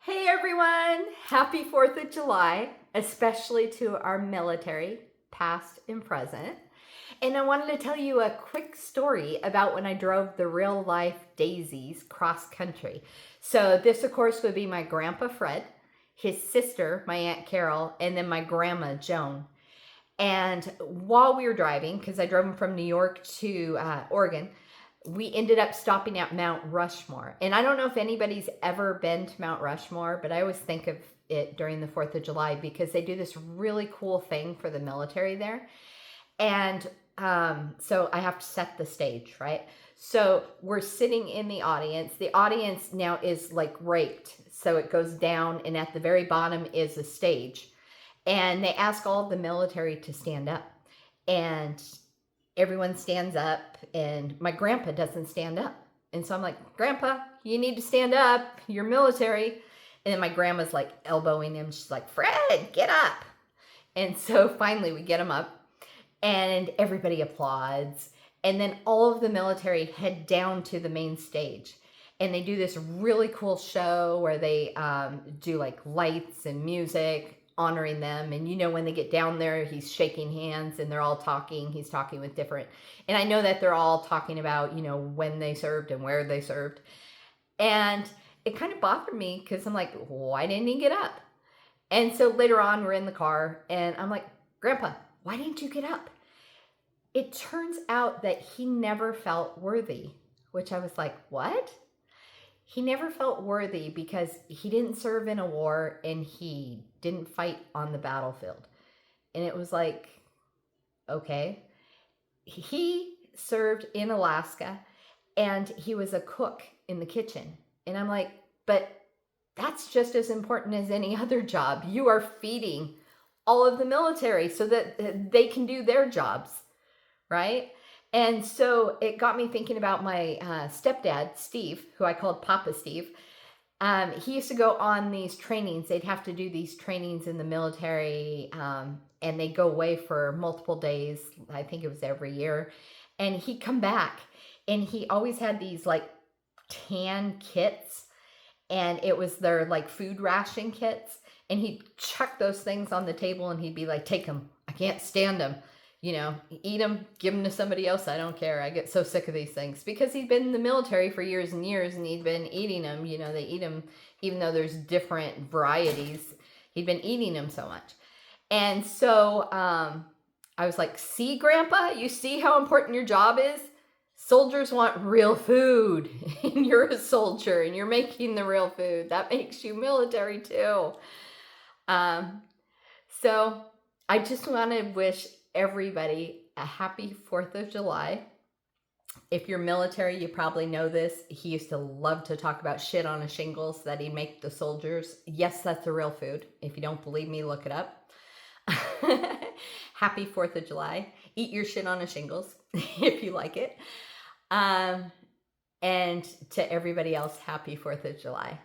Hey everyone, happy 4th of July, especially to our military, past and present. And I wanted to tell you a quick story about when I drove the real life daisies cross country. So this of course would be my grandpa Fred, his sister, my Aunt Carol, and then my grandma Joan. And while we were driving, because I drove them from New York to Oregon, we ended up stopping at Mount Rushmore. And I don't know if anybody's ever been to Mount Rushmore, but I always think of it during the 4th of July because they do this really cool thing for the military there. And so I have to set the stage, right? So we're sitting in the audience. The audience now is like raked. So it goes down, and at the very bottom is the stage. And they ask all of the military to stand up. And everyone stands up, and my grandpa doesn't stand up. And so I'm like, Grandpa, you need to stand up. You're military. And then my grandma's like elbowing him. She's like, Fred, get up. And so finally we get him up, and everybody applauds. And then all of the military head down to the main stage. And they do this really cool show where they do like lights and music, honoring them. And you know, when they get down there, he's shaking hands and they're all talking. He's talking with different, and I know that they're all talking about, you know, when they served and where they served. And it kind of bothered me because I'm like, why didn't he get up? And so later on, we're in the car and I'm like, Grandpa, why didn't you get up? It turns out that he never felt worthy, which I was like, what? He never felt worthy because he didn't serve in a war and he didn't fight on the battlefield. And it was like, okay. He served in Alaska and he was a cook in the kitchen. And I'm like, but that's just as important as any other job. You are feeding all of the military so that they can do their jobs, right? And so it got me thinking about my stepdad, Steve, who I called Papa Steve. He used to go on these trainings. They'd have to do these trainings in the military, and they'd go away for multiple days. I think it was every year. And he'd come back, and he always had these like tan kits, and it was their like food ration kits. And he'd chuck those things on the table, and he'd be like, take them. I can't stand them. You know, eat them, give them to somebody else. I don't care. I get so sick of these things because he'd been in the military for years and years and he'd been eating them. You know, they eat them, even though there's different varieties. He'd been eating them so much. And so I was like, see, Grandpa, you see how important your job is? Soldiers want real food. And you're a soldier and you're making the real food. That makes you military too. So I just want to wish everybody a happy 4th of July. If you're military, you probably know this. He used to love to talk about shit on a shingles that he'd make the soldiers. Yes, that's the real food. If you don't believe me, look it up. Happy 4th of July. Eat your shit on a shingles if you like it. And to everybody else, happy 4th of July.